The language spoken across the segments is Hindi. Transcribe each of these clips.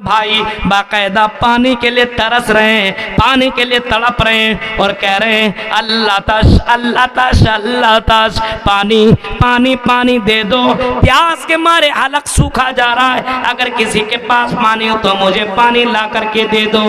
भाई बाकायदा पानी के लिए तरस रहे हैं, पानी के लिए तड़प रहे हैं और कह रहे हैं अल्लाह तश अल्लाह तश अल्लाह तश, पानी पानी पानी दे दो, प्यास के मारे हलक सूखा जा रहा है, अगर किसी के पास पानी हो तो मुझे पानी ला करके दे दो।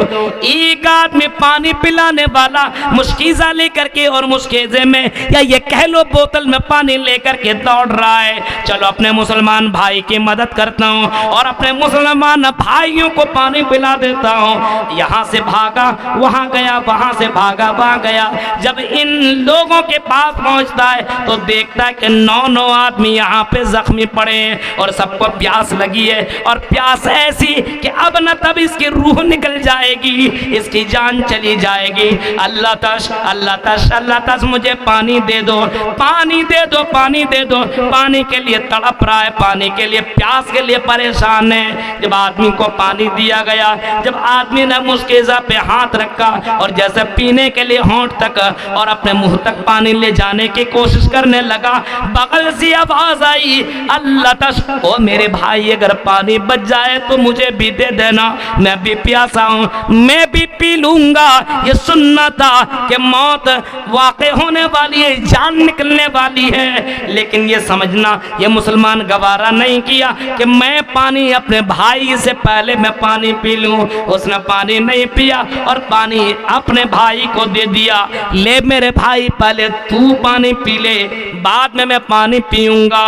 एक आदमी पानी पिलाने वाला मुश्किजा लेकर के और मुश्किजे में या ये कह लो बोतल में पानी लेकर के दौड़ रहा है, चलो अपने मुसलमान भाई की मदद करता हूँ और अपने मुसलमान भाइयों को पानी पिला देता हूँ। यहाँ से भागा वहाँ गया, वहाँ से भागा वहाँ गया। जब इन लोगों के पास पहुँचता है तो देखता है कि 9 आदमी यहाँ पे जख्मी पड़े हैं और सबको प्यास लगी है, और प्यास ऐसी कि अब न तब इसकी रूह निकल जाएगी, इसकी जान चली जाएगी। अल्लाह तश अल्लाह तश अल्लाह तश, मुझे पानी दे दो, पानी दे दो, पानी दे दो। पानी के लिए तड़प रहा है, पानी के लिए प्यास के लिए परेशान है। जब आदमी को पानी दिया गया, जब आदमी ने मुश्किजा पे हाथ रखा और जैसे पीने के लिए होंठ तक और अपने मुंह तक पानी ले जाने की कोशिश करने लगा, बगल से आवाज आई अल्लाह तश, ओ मेरे भाई अगर पानी बच जाए तो मुझे भी दे देना, मैं भी प्यासा हूँ, मैं भी पी लूंगा। ये सुनना था कि मौत वाक़ई होने वाली है, जान निकलने वाली है, लेकिन ये समझना ये मुसलमान गवारा नहीं किया कि मैं पानी अपने भाई से पहले मैं पानी पी लूं। उसने पानी नहीं पिया और पानी अपने भाई को दे दिया, ले मेरे भाई पहले तू पानी पी ले, बाद में मैं पानी पीऊंगा,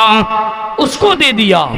उसको दे दिया।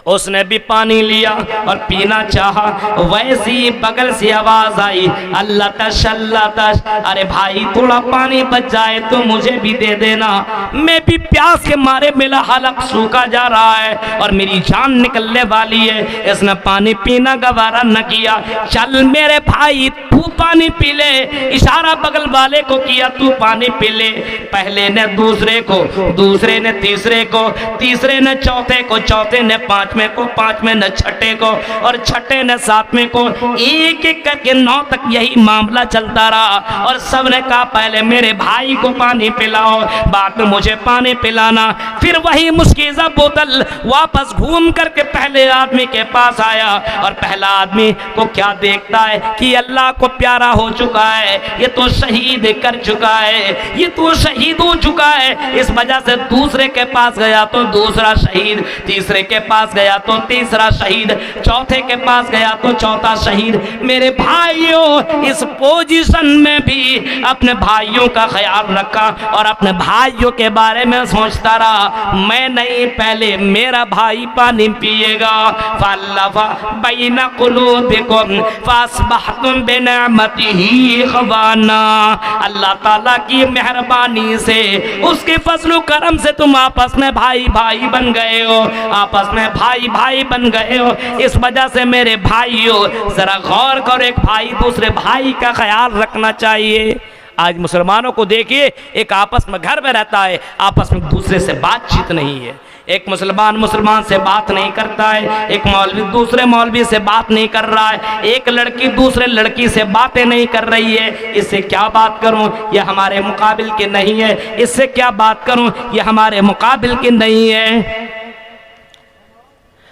उसने भी पानी लिया और पीना चाहा, वैसे ही बगल से आवाज आई अल्लाह तश अल्लाह तश, अरे भाई थोड़ा पानी बच जाए तो मुझे भी दे देना, मैं भी प्यास के मारे मेरा हलक सूखा जा रहा है और मेरी जान निकलने वाली है। इसने पानी पीना गवारा न किया, चल मेरे भाई तू पानी पी ले, इशारा बगल वाले को किया तू पानी पी ले। पहले ने दूसरे को, दूसरे ने तीसरे को, तीसरे ने चौथे को, चौथे ने पांचवें को, पांचवें ने छठे को और छठे ने सातवें को, एक एक करके 9 तक यही मामला चलता रहा और सबने कहा पहले मेरे भाई को पानी पिलाओ, बाद में मुझे पानी पिलाना। फिर वही मुश्किजा बोतल वापस घूम करके पहले आदमी के पास आया और पहला आदमी को क्या देखता है कि अल्लाह को प्यारा हो चुका है, ये तो शहीद कर चुका है, ये तो शहीद हो चुका है। इस वजह से दूसरे के पास गया तो दूसरा शहीद, तीसरे के पास गया तो तीसरा शहीद, चौथे के पास गया तो चौथा शहीद। मेरे भाइयों इस पोजीशन में भी अपने भाइयों का ख्याल रखा और अपने भाइयों के बारे में सोचता रहा, मैं नहीं पहले मेरा भाई पानी पिएगा। फल्लफा बैना कुलूबिकुम फासबहतुम बिनिअमतिही ख़वाना, अल्लाह ताला की मेहरबानी से उसके फजल करम से तुम आपस में भाई भाई बन गए हो, आपस में भाई भाई बन गए हो। इस वजह से मेरे भाइयों जरा गौर करो, एक भाई दूसरे भाई का ख्याल रखना चाहिए। आज मुसलमानों को देखिए, एक आपस में घर में रहता है, आपस में दूसरे से बातचीत नहीं है, एक मुसलमान मुसलमान से बात नहीं करता है, एक मौलवी दूसरे मौलवी से बात नहीं कर रहा है, एक लड़की दूसरे लड़की से बातें नहीं कर रही है। इससे क्या बात करूं, ये हमारे मुकाबिल के नहीं है, इससे क्या बात करूं, ये हमारे मुकाबिल के नहीं है।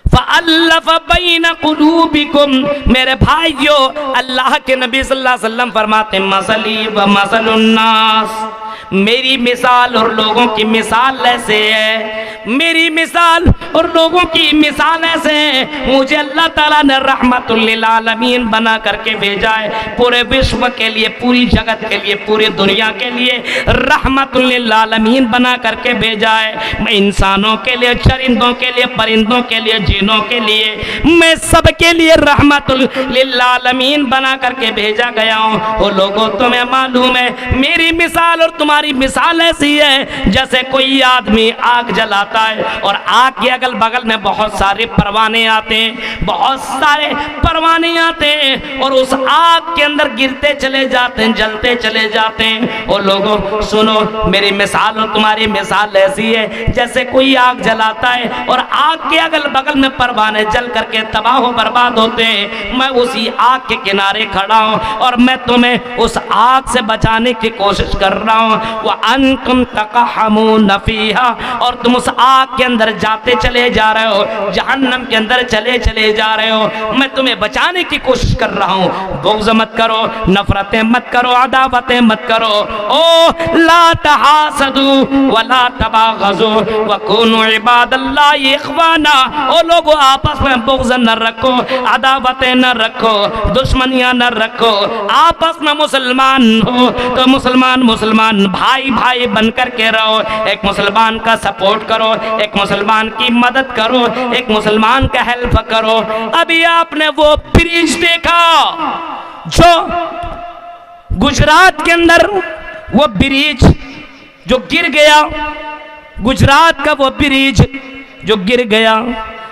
फ़अल्लफ़ बैन क़ुलूबिकुम, मेरे भाइयों अल्लाह के नबी सल्लल्लाहु अलैहि वसल्लम फरमाते मसली व मसलुन्नास, मेरी मिसाल और लोगों की मिसाल ऐसे है, मेरी मिसाल और लोगों की मिसाल ऐसे है। मुझे अल्लाह ताला ने रहमतुल लिल आलमीन बना करके भेजा है, पूरे विश्व के लिए, पूरी जगत के लिए, पूरी दुनिया के लिए रहमतुल लिल आलमीन बना करके भेजा है। मैं इंसानों के लिए, चरिंदों के लिए, परिंदों के लिए, जिनों के लिए, मैं सबके लिए रहमतुल लिल आलमीन बना करके भेजा गया हूँ। वो लोगों तुम्हें मालूम है मेरी मिसाल और तुम्हारी मिसाल ऐसी है जैसे कोई आदमी आग जलाता है और आग के अगल बगल में बहुत सारे परवाने आते हैं, बहुत सारे परवाने आते हैं और उस आग के अंदर गिरते चले जाते हैं, जलते चले जाते हैं। और लोगों सुनो, मेरी मिसाल और तुम्हारी मिसाल ऐसी है जैसे कोई आग जलाता है और आग के अगल बगल में परवाने जल करके तबाह हो बर्बाद होते हैं। मैं उसी आग के किनारे खड़ा हूँ और मैं तुम्हें उस आग से बचाने की कोशिश कर रहा हूँ। व अंतुम तकहमून फीहा, और तुम उस आग के अंदर जाते चले जा रहे हो, जहन्नम के अंदर चले जा रहे हो। मैं तुम्हें बचाने की कोशिश कर रहा हूँ। बुग़्ज़ मत करो, नफरतें मत करो, अदावतें मत करो। ओ ला तहासदू वला तबागजू वकुनू इबादल्लाहि इख्वाना। ओ लोगों, आपस में बुग़्ज़ न रखो, अदावतें न रखो, दुश्मनियां न रखो। आपस में मुसलमान हो तो मुसलमान भाई भाई बनकर के रहो। एक मुसलमान का सपोर्ट करो, एक मुसलमान की मदद करो, एक मुसलमान का हेल्प करो। अभी आपने वो ब्रिज देखा जो गुजरात के अंदर, वो ब्रिज जो गिर गया, गुजरात का वो ब्रिज जो गिर गया,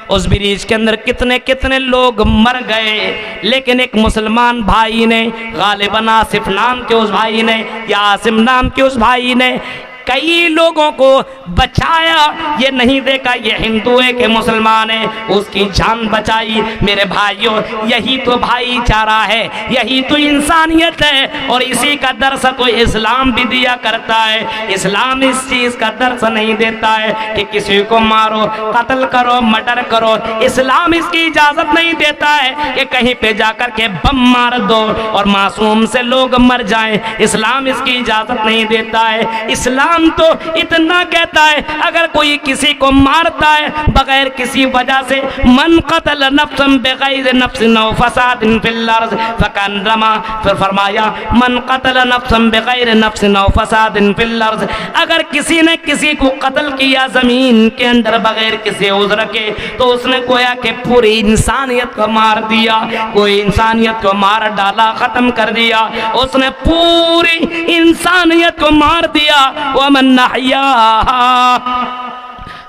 उस ब्रिज के अंदर कितने कितने लोग मर गए, लेकिन एक मुसलमान भाई ने, गालिबन आसिफ नाम के उस भाई ने या आसिम नाम के उस भाई ने कई लोगों को बचाया। ये नहीं देखा ये हिंदू है कि मुसलमान है, उसकी जान बचाई। मेरे भाइयों, यही तो भाईचारा है, यही तो इंसानियत है। और इसी का दर्श तो इस्लाम भी दिया करता है। इस्लाम इस चीज का दर्श नहीं देता है कि किसी को मारो, कत्ल करो, मर्डर करो। इस्लाम इसकी इजाजत नहीं देता है कि कहीं पे जाकर के बम मार दो और मासूम से लोग मर जाएं। इस्लाम इसकी इजाजत नहीं देता है। इस्लाम तो इतना कहता है, अगर कोई किसी को मारता है बगैर किसी वजह से, मन कतल नफ्सन बगैर नफ्सिन औ फसादिन फिल अर्ज़ फकन्नमा, फिर फरमाया मन कतल नफ्सन बगैर नफ्सिन औ फसादिन फिल अर्ज़, अगर किसी ने किसी को कत्ल किया जमीन के अंदर बगैर किसी उज़्र के, तो उसने गोया के पूरी इंसानियत को मार दिया, कोई इंसानियत को मार डाला, खत्म कर दिया। उसने पूरी इंसानियत को मार दिया। वमन अहयाहा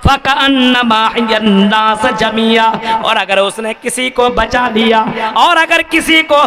फकअन्नमा अहयन्नास जमिया, और अगर उसने किसी को बचा लिया, और अगर किसी को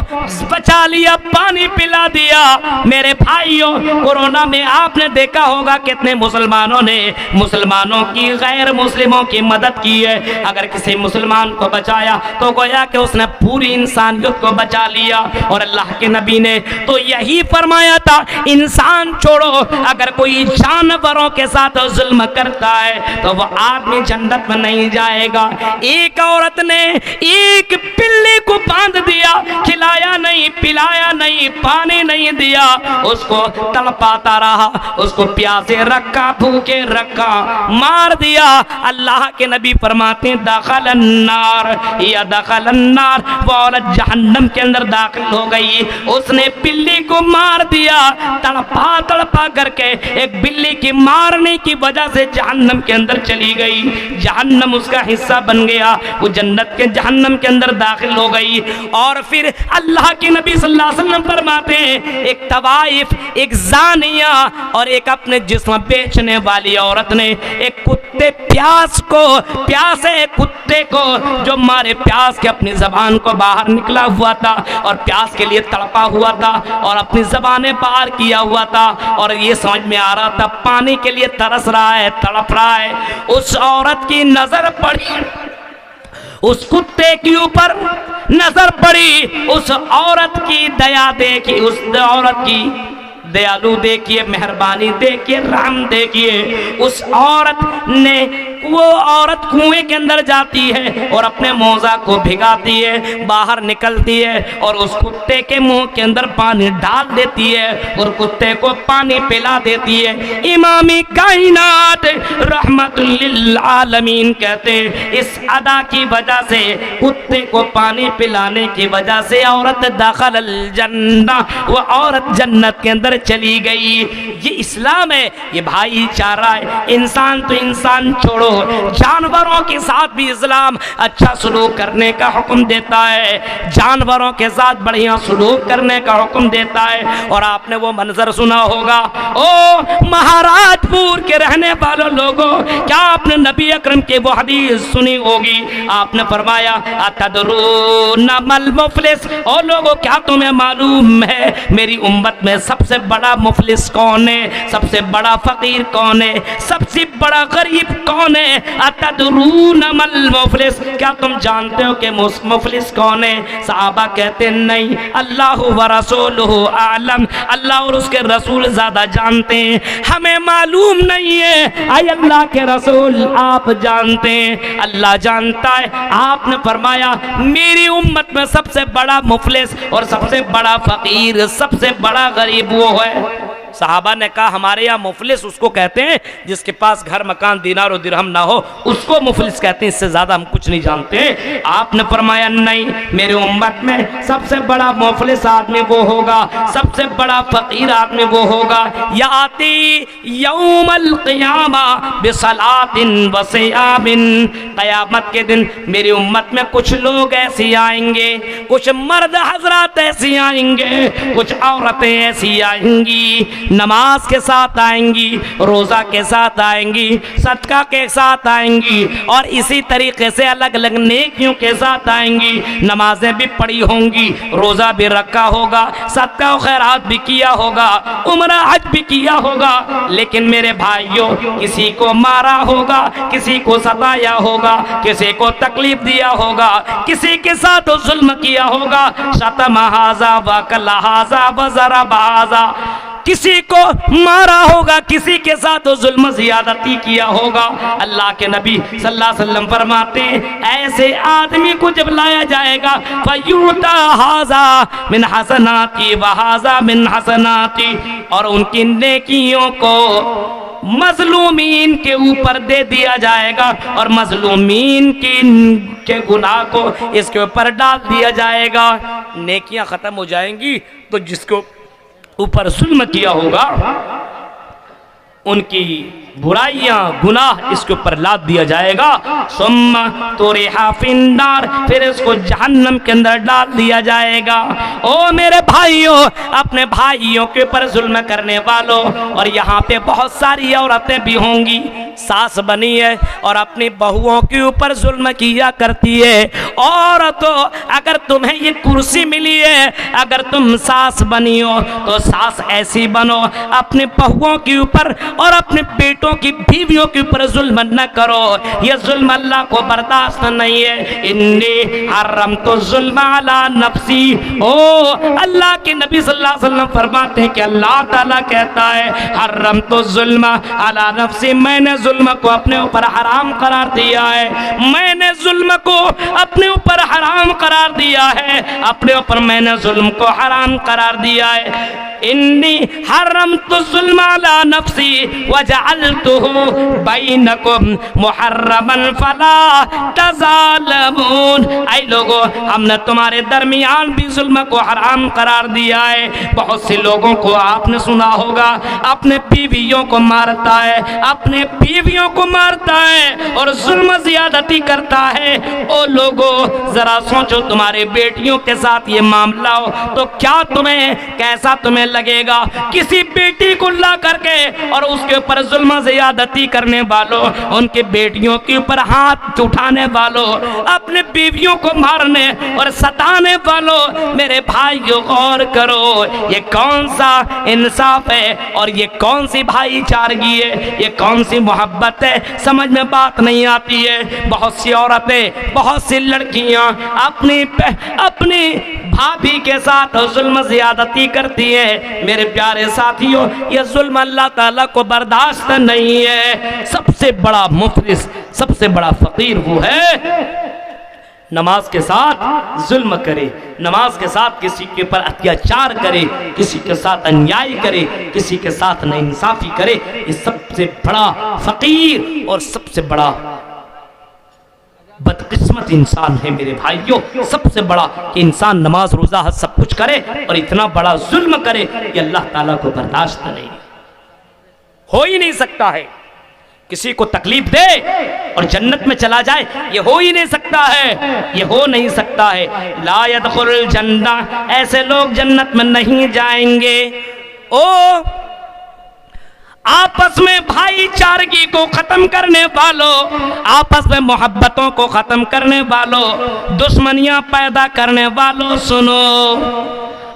बचा लिया, पानी पिला दिया। मेरे भाइयों, कोरोना में आपने देखा होगा कितने मुसलमानों ने मुसलमानों की, गैर मुस्लिमों की मदद की है। अगर किसी मुसलमान को बचाया तो गोया कि उसने पूरी इंसानियत को बचा लिया। और अल्लाह के नबी ने तो यही फरमाया था, इंसान छोड़ो, अगर कोई जानवरों के साथ जुल्म करता है तो आदमी जन्नत में नहीं जाएगा। एक औरत ने एक बिल्ली को बांध दिया, खिलाया नहीं, पिलाया नहीं, पानी नहीं दिया, उसको तड़पाता रहा, उसको प्यासे रखा, भूखे रखा, मार दिया। अल्लाह के नबी फरमाते हैं दखल अन्नार या दखल अन्नार, वो औरत जहन्नम के अंदर दाखिल हो गई। उसने बिल्ली को मार दिया, तड़पा तड़पा करके एक बिल्ली की मारने की वजह से जहन्नम के अंदर चली गई। जहन्नम उसका हिस्सा बन गया, वो जन्नत के जहन्नम के अंदर दाखिल हो गई। और फिर अल्लाह के नबी सल्लल्लाहु अलैहि वसल्लम फरमाते हैं, एक तवाइफ, एक जानिया और एक अपने जिस्म बेचने वाली औरत ने एक कुत्ते प्यासे कुत्ते को जो मारे प्यास के अपनी जबान को बाहर निकला हुआ था और प्यास के लिए तड़पा हुआ था और अपनी जबानें बाहर किया हुआ था, और ये समझ में आ रहा था पानी के लिए तरस रहा है, तड़प रहा है। उस औरत की नजर पड़ी, उस कुत्ते के ऊपर नजर पड़ी, उस औरत की दया देखी, उस औरत की दयालु देखिए, मेहरबानी देखिए, रहम देखिए। उस औरत ने, वो औरत कुएं के अंदर जाती है और अपने मोजा को भिगाती है, बाहर निकलती है और उस कुत्ते के मुंह के अंदर पानी डाल देती है और कुत्ते को पानी पिला देती है। इमामी कायनात रहमतुल लिल आलमीन कहते हैं, इस अदा की वजह से, कुत्ते को पानी पिलाने की वजह से औरत दाखिल जन्नह, वो औरत जन्नत के अंदर चली गई। ये इस्लाम है, ये भाईचारा है। इंसान तो इंसान छोड़ो, जानवरों के साथ भी इस्लाम अच्छा सलूक करने का हुक्म देता है, जानवरों के साथ बढ़िया सलूक करने का हुक्म देता है। और आपने वो मंजर सुना होगा, ओ महाराजपुर के रहने वालों लोगों, क्या आपने नबी अकरम के वो हदीस सुनी होगी? आपने फरमाया अतदरून मल मुफलिस, ओ लोगों क्या तुम्हें मालूम है मेरी उम्मत में सबसे बड़ा मुफलिस कौन है, सबसे बड़ा फकीर कौन है, सबसे बड़ा गरीब कौन कौन है? अतदरून मल मुफलिस, क्या तुम जानते हो कि मुफलिस कौन है? सहाबा कहते नहीं, अल्लाह व रसूलुहु आलम, अल्लाह और उसके रसूल ज्यादा जानते हैं, हमें मालूम नहीं है। आय अल्लाह के रसूल आप जानते हैं, अल्लाह जानता है। आपने फरमाया मेरी उम्मत में सबसे बड़ा मुफलिस और सबसे बड़ा फकीर, सबसे बड़ा गरीब वो है। सहाबा ने कहा हमारे यहाँ मुफलिस उसको कहते हैं जिसके पास घर मकान दीनार और दिरहम ना हो, उसको मुफलिस कहते हैं, इससे ज्यादा हम कुछ नहीं जानते। आपने फरमाया नहीं, मेरे उम्मत में सबसे बड़ा मुफलिस आदमी वो होगा, सबसे बड़ा फकीर आदमी वो होगा, याती यौमल क़ियामा बिसलातिन व सियामिन, क़यामत के दिन मेरी उम्मत में कुछ लोग ऐसे आएंगे, कुछ मर्द हजरात ऐसी आएंगे, कुछ औरतें ऐसी आएंगी, नमाज के साथ आएंगी, रोजा के साथ आएंगी, सदका के साथ आएंगी और इसी तरीके से अलग अलग नेकियों के साथ आएंगी। नमाजें भी पढ़ी होंगी, रोजा भी रखा होगा, सदका और खैरात भी किया होगा, उम्रा हज भी किया होगा, लेकिन मेरे भाइयों किसी को मारा होगा, किसी को सताया होगा, किसी को तकलीफ दिया होगा, किसी के साथ जुल्म किया होगा, शतम हाजा वकल हाजा वज़रब हाजा, किसी को मारा होगा, किसी के साथ जुल्म ज़ियादती किया होगा। अल्लाह के नबी सल्लल्लाहु अलैहि वसल्लम फरमाते हैं ऐसे आदमी को जब लाया जाएगा, फयूता हाजा मिन हसनाती व हाजा मिन हसनाती, और उनकी नेकियों को मजलूमीन के ऊपर दे दिया जाएगा और मजलूमीन के गुनाह को इसके ऊपर डाल दिया जाएगा। नेकियां खत्म हो जाएंगी तो जिसको ऊपर जुल्म किया होगा उनकी बुराइयां गुनाह इसके ऊपर लाद दिया जाएगा। सुम्मा तुरिहा फिन्नार, फिर इसको जहन्नम के अंदर डाल दिया जाएगा। ओ मेरे भाइयों, अपने भाइयों के ऊपर जुल्म करने वालों, और यहाँ पे बहुत सारी औरतें भी होंगी, सास बनी है और अपनी बहुओं के ऊपर जुल्म किया करती है। और तो अगर तुम्हें ये कुर्सी मिली है, अगर तुम सास बनी हो तो सास ऐसी बनो, अपने बहुओं के ऊपर और अपने बेटों की बीवियों के ऊपर जुल्म न करो, ये जुल्म अल्लाह को बर्दाश्त नहीं है। इन्नी हर्रम तो जुल्म अला नफ्सी, ओ अल्लाह के नबी सल्लल्लाहु अलैहि वसल्लम फरमाते हैं कि अल्लाह ताला कहता है हर्रम तो जुल्म अला नफ्सी, मैंने जुल्म को अपने ऊपर हराम करार दिया है, मैंने जुल्म को अपने ऊपर हराम करार दिया है, अपने ऊपर मैंने जुल्म को हराम करार दिया है। इन्नी हर्रम तो जुल्म अला नफ्सी वजअलतुहु बैनकुम मुहर्रमन फला तज़ालमून, ऐ लोगों हमने तुम्हारे दरमियान भी जुल्म को हराम करार दिया है। बहुत से लोगों को आपने सुना होगा अपने बीवियों को मारता है, अपने बीवियों को मारता है और जुल्म ज़्यादती करता है। ओ लोगों जरा सोचो, तुम्हारे बेटियों के साथ ये मामला हो तो क्या तुम्हें, कैसा तुम्हें लगेगा? किसी बेटी को ला करके और उसके ऊपर जुल्म ज़्यादती करने वालों, उनके बेटियों के ऊपर हाथ उठाने वालों, अपने बीवियों को मारने और सताने वालों, मेरे भाइयों गौर करो, ये कौन सा इंसाफ है और ये कौन सी भाईचारगी है, ये कौन सी मोहब्बत है? समझ में बात नहीं आती है। बहुत सी औरतें, बहुत सी लड़कियां अपनी भाभी के साथ जुल्म ज़्यादती करती है। मेरे प्यारे साथियों, ये जुल्म अल्लाह ताला को बर्दाश्त नहीं है। सबसे बड़ा मुफलिस, सबसे बड़ा फकीर वो है नमाज के साथ जुल्म करे, नमाज के साथ किसी के ऊपर अत्याचार करे, किसी के साथ अन्याय करे, किसी के साथ नाइंसाफी करे। ये सबसे बड़ा फकीर और सबसे बड़ा बदकिस्मत इंसान है मेरे भाइयों। सबसे बड़ा कि इंसान नमाज रोजा हज सब कुछ करे और इतना बड़ा जुल्म करे, ये अल्लाह ताला को बर्दाश्त नहीं, हो ही नहीं सकता है। किसी को तकलीफ दे और जन्नत में चला जाए, ये हो ही नहीं सकता है, ये हो नहीं सकता है। ला यदखुल जन्ना, ऐसे लोग जन्नत में नहीं जाएंगे। ओ आपस में भाईचारगी को खत्म करने वालों, आपस में मोहब्बतों को खत्म करने वालों, दुश्मनियां पैदा करने वालों, सुनो,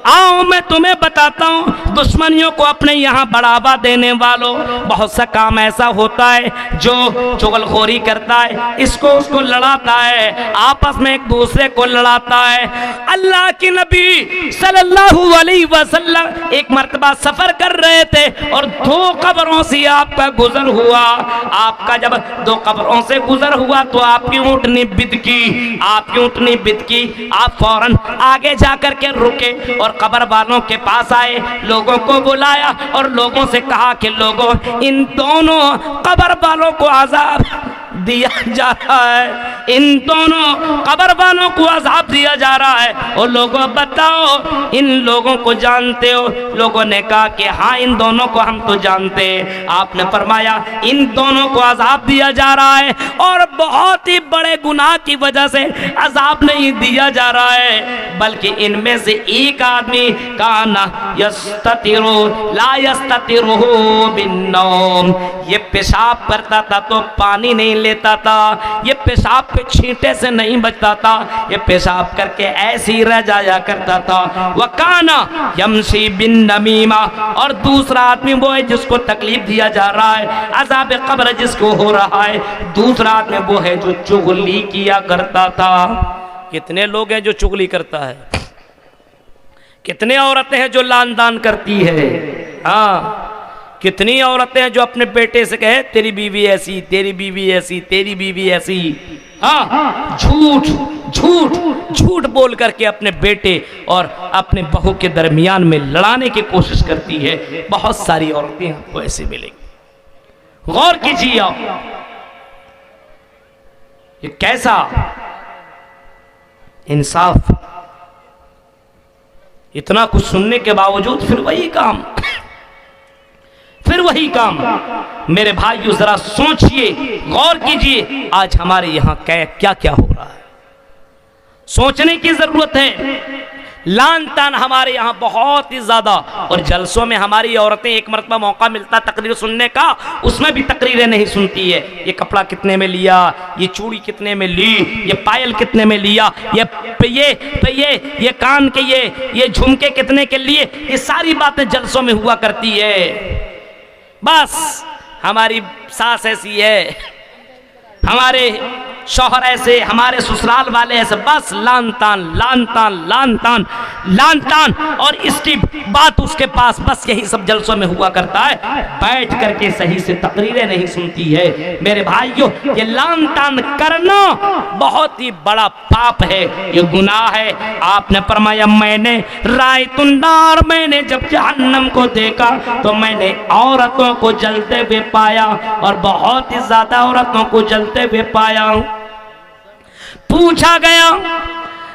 आओ मैं तुम्हें बताता हूँ, दुश्मनियों को अपने यहाँ बढ़ावा देने वालों, बहुत सा काम ऐसा होता है जो चुगलखोरी करता है, इसको उसको लड़ाता है, आपस में एक दूसरे को लड़ाता है। अल्लाह के नबी सल्लल्लाहु अलैहि वसल्लम एक मर्तबा सफर कर रहे थे और दो कब्रों से आपका गुजर हुआ। आपका जब दो कब्रों से गुजर हुआ तो आपकी ऊँटनी बिदकी, आपकी ऊँटनी बिदकी। आप फौरन आगे जाकर के रुके और कब्र वालों के पास आए, लोगों को बुलाया और लोगों से कहा कि लोगों, इन दोनों कब्र वालों को अज़ाब दिया जा रहा है, इन दोनों कब्र वालों को अज़ाब दिया जा रहा है। और लोगों बताओ, इन लोगों को जानते हो? लोगों ने कहा कि हाँ, इन दोनों को हम तो जानते हैं। आपने फरमाया इन दोनों को अज़ाब दिया जा रहा है और बहुत ही बड़े गुनाह की वजह से अज़ाब नहीं दिया जा रहा है, बल्कि इनमें से एक आदमी काना यस्ततिरु ला यस्ततिरु बिन्नौम, ये पेशाब करता था तो पानी नहीं लेता था, ये पेशाब पे छींटे से नहीं बचता था, ये पेशाब करके ऐसे ही रह जाया करता था। वकाना यमशी बिन नमीमा, और दूसरा आदमी वो है जिसको तकलीफ दिया जा रहा है, अज़ाब कब्र जिसको हो रहा है। दूसरा आदमी वो है जो चुगली किया करता था। कितने लोग हैं जो चुगली करता है? कितने औरतें हैं जो लान दान करती है? हाँ, कितनी औरतें हैं जो अपने बेटे से कहे तेरी बीवी ऐसी, तेरी बीवी ऐसी, तेरी बीवी ऐसी। हाँ, झूठ झूठ झूठ बोल करके अपने बेटे और अपने बहू के दरमियान में लड़ाने की कोशिश करती है। बहुत सारी औरतें आपको ऐसे मिलेंगी। गौर कीजिए, ये कैसा इंसाफ। इतना कुछ सुनने के बावजूद फिर वही काम, फिर वही काम। मेरे भाइयों जरा सोचिए, गौर कीजिए, आज हमारे यहाँ क्या क्या हो रहा है, सोचने की जरूरत है। लान तान हमारे यहाँ बहुत ही ज्यादा, और जलसों में हमारी औरतें एक मरतबा मौका मिलता तकरीर सुनने का, उसमें भी तकरीरें नहीं सुनती है। ये कपड़ा कितने में लिया, ये चूड़ी कितने में ली, ये पायल कितने में लिया, ये कान के ये झुमके कितने के लिए, ये सारी बातें जलसों में हुआ करती है। बस हमारी सास ऐसी है, हमारे शौहर ऐसे, हमारे ससुराल वाले ऐसे, बस लान तान लान तान लान तान लान तान, और इसकी बात उसके पास बस यही सब जलसों में हुआ करता है, बैठ करके सही से तकरीरें नहीं सुनती है। मेरे भाइयों, ये लान तान करना बहुत ही बड़ा पाप है, ये गुनाह है। आपने फरमाया मैंने रायतुन्नार, मैंने जब जहन्नम को देखा तो मैंने औरतों को जलते हुए पाया, और बहुत ही ज्यादा औरतों को जलते हुए पाया। पूछा गया,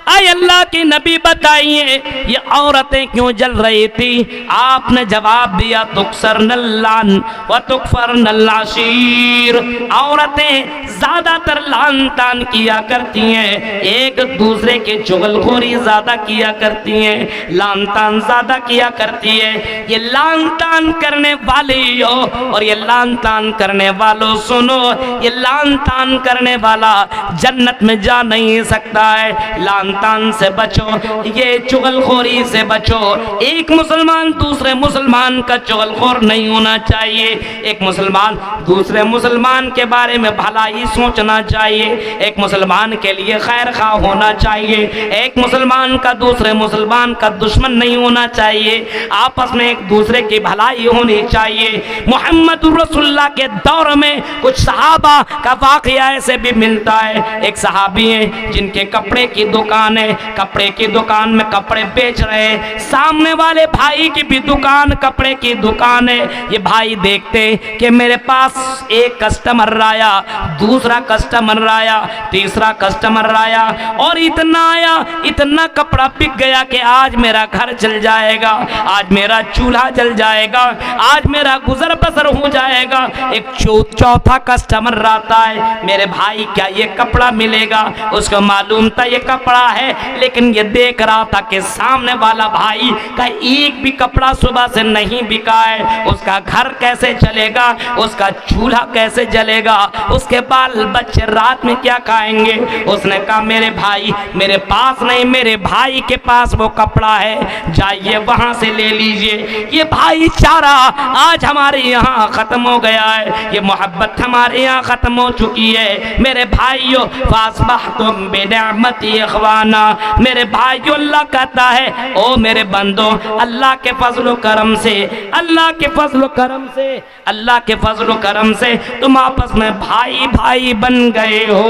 आय अल्लाह के नबी बताइए ये औरतें क्यों जल रही थी? आपने जवाब दिया तुक्सर नल्लान व तुकफर नल्लाशीर, औरतें ज्यादातर लान तान किया करती हैं, एक दूसरे के चुगलखोरी ज्यादा किया करती हैं, लान तान ज्यादा किया करती है। ये लान तान करने वाली हो और ये लान तान करने वालों सुनो, ये लान तान करने वाला जन्नत में जा नहीं सकता है। लान तान से बचो, ये चुगलखोरी से बचो। एक मुसलमान दूसरे मुसलमान का चुगलखोर नहीं होना चाहिए, एक मुसलमान दूसरे मुसलमान के बारे में भलाई सोचना चाहिए, एक मुसलमान के लिए खैर खा होना चाहिए, एक मुसलमान का दूसरे मुसलमान का दुश्मन नहीं होना चाहिए, आपस में एक दूसरे की भलाई होनी चाहिए। मोहम्मद रसूलुल्लाह के दौर में कुछ सहाबा का वाक़या ऐसे भी मिलता है। एक सहाबी है जिनके कपड़े की दुकान है, कपड़े की दुकान में कपड़े बेच रहे हैं, सामने वाले भाई की भी दुकान कपड़े की दुकान है। ये भाई देखते कि मेरे पास एक कस्टमर आया, दूसरा कस्टमर आया, तीसरा कस्टमर आया, और इतना आया, इतना कपड़ा बिक गया कि आज मेरा घर चल जाएगा, आज मेरा चूल्हा जल जाएगा, आज मेरा गुजर बसर हो जाएगा। एक चौथा कस्टमर आता है, मेरे भाई क्या ये कपड़ा मिलेगा? उसको मालूम था ये कपड़ा है, लेकिन ये देख रहा था कि सामने वाला भाई का एक भी कपड़ा सुबह से नहीं बिका है, उसका घर कैसे चलेगा, उसका चूल्हा कैसे जलेगा, उसके बाल बच्चे रात में क्या खाएंगे। उसने कहा मेरे भाई मेरे पास नहीं, मेरे भाई के पास वो कपड़ा है, जाइए वहां से ले लीजिए। ये भाईचारा आज हमारे यहाँ खत्म हो गया है, ये मोहब्बत हमारे यहाँ खत्म हो चुकी है। मेरे भाइयों फासबहतुम बिनिअमति इखवाना, मेरे भाइयों अल्लाह कहता है ओ मेरे बंदो, अल्लाह के फजल करम से, अल्लाह के फजल करम से, अल्लाह के फजल करम से तुम आपस में भाई भाई बन गए हो,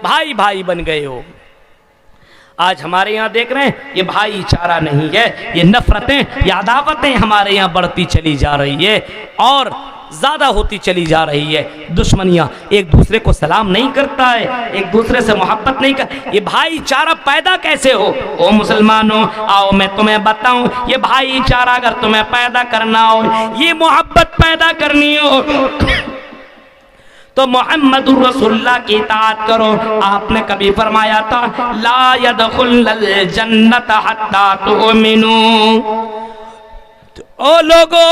भाई भाई बन गए हो। आज हमारे यहाँ देख रहे हैं ये भाईचारा नहीं है, ये नफरतें, ये अदावतें हमारे यहाँ बढ़ती चली जा रही है और ज्यादा होती चली जा रही है। दुश्मनियाँ, एक दूसरे को सलाम नहीं करता है, एक दूसरे से मोहब्बत नहीं कर, ये भाईचारा पैदा कैसे हो? ओ मुसलमानों आओ मैं तुम्हें बताऊं, ये भाईचारा अगर तुम्हें पैदा करना हो, ये मोहब्बत पैदा करनी हो तो मोहम्मदुर रसूलुल्लाह की इताअत करो। आपने कभी फरमाया था ला यदखुलुल जन्नत हत्ता तुमिनू, ओ लोगों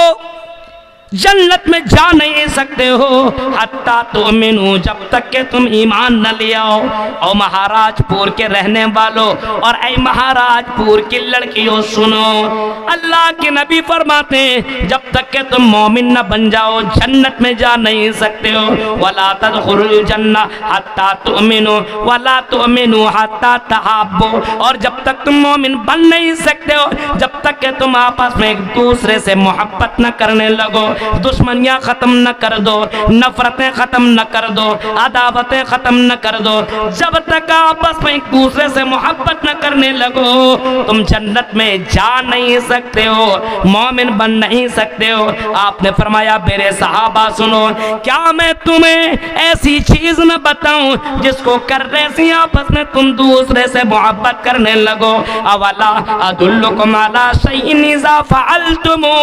जन्नत में जा नहीं सकते हो हत्ता तुमिनू, जब तक के तुम ईमान न ले आओ। और महाराजपुर के रहने वालों और ऐ महाराजपुर की लड़कियों सुनो, अल्लाह के नबी फरमाते हैं जब तक के तुम मोमिन न बन जाओ जन्नत में जा नहीं सकते हो। वला तदखुलुल जन्ना हत्ता तुमिनू वला तुमिनू हत्ता तहाब्बू, और जब तक तुम मोमिन बन नहीं सकते हो जब तक के तुम आपस में एक दूसरे से मोहब्बत न करने लगो, दुश्मनियां खत्म न कर दो, नफरतें खत्म न कर दो, अदावतें खत्म न कर दो। जब तक आपस में एक दूसरे से मोहब्बत न करने लगो तुम जन्नत में जा नहीं सकते हो, मोमिन बन नहीं सकते हो। आपने फरमाया मेरे सहाबा सुनो, क्या मैं तुम्हें ऐसी चीज न बताऊं जिसको करने से आपस में तुम दूसरे से मोहब्बत करने लगो। अवला अदुल्लुकुम अला शैइन इज़ा फ़अलतुमू,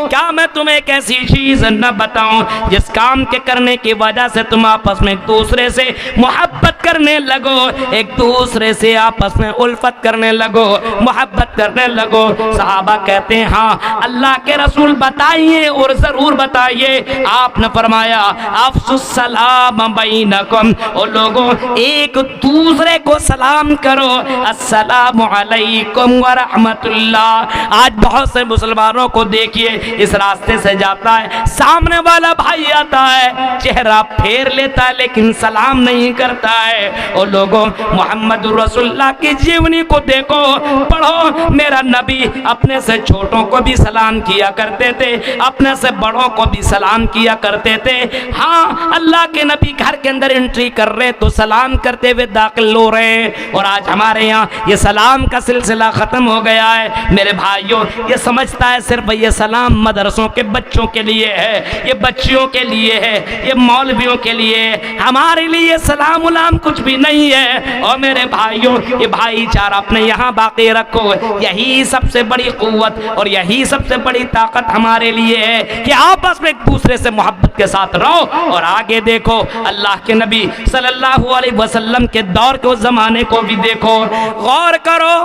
क्या मैं तुम्हें ऐसी चीज न बताऊं जिस काम के करने की वजह से तुम आपस में एक दूसरे से मोहब्बत करने लगो, एक दूसरे से आपस में उल्फत करने लगो, मोहब्बत करने लगो। सहाबा कहते हैं हाँ अल्लाह के रसूल बताइए और जरूर बताइए। आपने फरमाया अफ़्सुस सलाम बैनकुम, ओ लोगों एक दूसरे को सलाम करो, अस्सलामु अलैकुम व रहमतुल्लाह। आज बहुत से मुसलमानों को देखिए इस रास्ते से जाता है, सामने वाला भाई आता है चेहरा फेर लेता है लेकिन सलाम नहीं करता है। और लोगों मोहम्मदुर रसूलुल्लाह की जीवनी को देखो, पढ़ो। मेरा नबी अपने से छोटों को भी सलाम किया करते थे, अपने से बड़ों को भी सलाम किया करते थे। हाँ अल्लाह के नबी घर के अंदर एंट्री कर रहे तो सलाम करते हुए दाखिल हो रहे, और आज हमारे यहाँ ये सलाम का सिलसिला खत्म हो गया है। मेरे भाइयों ये समझता है सिर्फ ये सलाम मदरसों के बच्चों के लिए है, ये बच्चियों के लिए है, ये मौलवियों के लिए, हमारे लिए सलाम उलाम कुछ भी नहीं है। और मेरे भाइयों ये भाईचारा अपने यहाँ बाकी रखो, यही सबसे बड़ी कुव्वत और यही सबसे बड़ी ताकत हमारे लिए है कि आपस में एक दूसरे से मोहब्बत के साथ रहो। और आगे देखो अल्लाह के नबी सल्लल्लाहु अलैहि वसल्लम के दौर के उस जमाने को भी देखो, गौर करो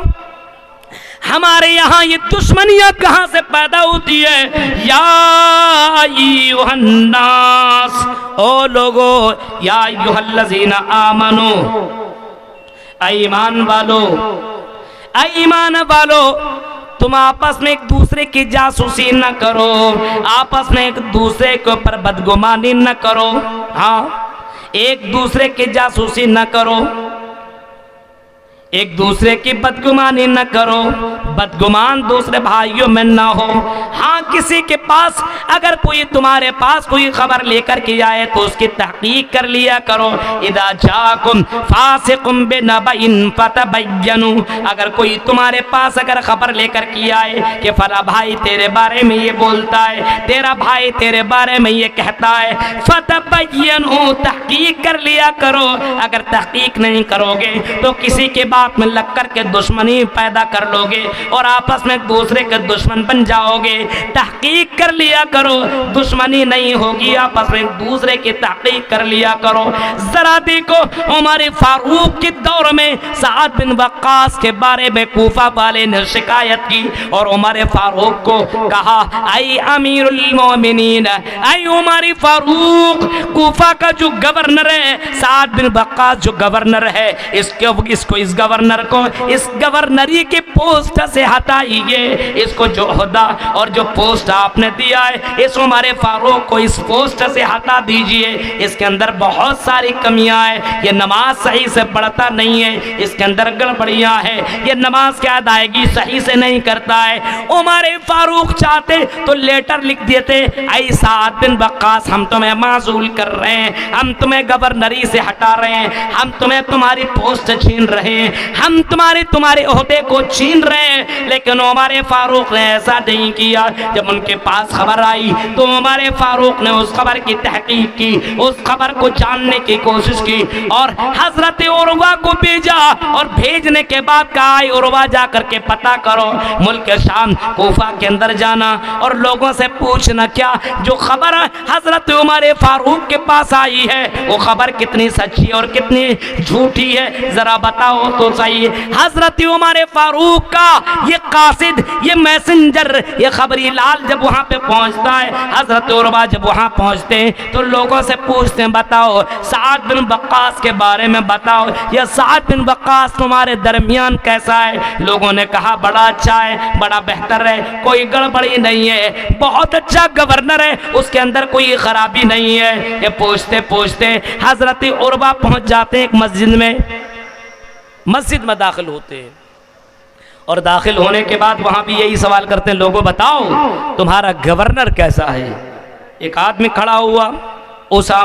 हमारे यहाँ ये दुश्मनियाँ कहाँ से पैदा होती है। या अय्युहन्नास, ओ लोगो, या अय्युहल्लज़ीना आमनू, ईमान वालो, ईमान वालो, तुम आपस में एक दूसरे की जासूसी न करो, आपस में एक दूसरे के ऊपर बदगुमानी न करो। हाँ एक दूसरे की जासूसी न करो, एक दूसरे की बदगुमानी न करो, बदगुमान दूसरे भाइयों में न हो। हाँ किसी के पास अगर कोई तुम्हारे पास कोई खबर लेकर के आए तो उसकी तहकीक कर लिया करो। इदा जाकुम फासिकुम बिनबइन फतबय्यनु, अगर कोई तुम्हारे पास अगर खबर लेकर के आए कि फला भाई तेरे बारे में ये बोलता है, तेरा भाई तेरे बारे में ये कहता है, फतबय्यनु, तहकीक कर लिया करो। अगर तहकीक नहीं करोगे तो किसी के साथ में लग कर के दुश्मनी पैदा कर लोगे और आपस में एक दूसरे के दुश्मन बन जाओगे। तहकीक कर लिया करो, दुश्मनी नहीं होगी, आपस में एक दूसरे की तहकीक कर लिया करो। जरा देखो उमर फारूक के दौर में साद बिन वक्कास के बारे में कूफा वाले ने शिकायत की और उमर फारूक को कहा, आई अमीरुल मोमिनीन, आई उमर फारूक, कूफा का जो गवर्नर है साद बिन वक्कास जो गवर्नर है, इस गवर्नर को इस गवर्नरी के पोस्ट से हटाइए, इसको जो ओहदा और जो पोस्ट आपने दिया है इस उमर फारूक को इस पोस्ट से हटा दीजिए। इसके अंदर बहुत सारी कमियां हैं, ये नमाज सही से पढ़ता नहीं है, इसके अंदर गड़बड़ियां है, ये नमाज की अदायगी सही से नहीं करता है। उमर फारूक चाहते तो लेटर लिख देते, ऐ साद बिन वक्कास, हम तुम्हें माजूल कर रहे हैं, हम तुम्हें गवर्नरी से हटा रहे हैं, हम तुम्हें तुम्हारी पोस्ट छीन रहे हैं, हम तुम्हारे ओहदे को छीन रहे हैं। लेकिन उमर फारूक ने ऐसा नहीं किया। जब उनके पास खबर आई तो उमर फारूक ने उस खबर की तहकीक की, उस खबर को जानने की कोशिश की और हजरत उरवा को भेजा और भेजने के बाद कहा, उरवा जा करके पता करो, मुल्क शाम कूफा के अंदर जाना और लोगों से पूछना क्या जो खबर हजरत उमर फारूक के पास आई है वो खबर कितनी सच्ची और कितनी झूठी है, जरा बताओ तो सही। हजरत उमर फारूक का ये कासिद, ये मैसेंजर, ये खबरी लाल जब वहाँ पे पहुँचता है, हजरत उरवा जब वहाँ पहुँचते हैं तो लोगों से पूछते हैं, बताओ साद बिन वक्कास के बारे में बताओ, यह साद बिन वक्कास तुम्हारे दरमियान कैसा है? लोगों ने कहा बड़ा अच्छा है, बड़ा बेहतर है, कोई गड़बड़ी नहीं है, बहुत अच्छा गवर्नर है, उसके अंदर कोई खराबी नहीं है। ये पूछते पूछते हजरत उरवा पहुँच जाते हैं एक मस्जिद में दाखिल होते हैं और दाखिल होने के बाद वहाँ भी यही सवाल करते हैं, लोगों बताओ तुम्हारा गवर्नर कैसा है? एक आदमी खड़ा हुआ, उसामा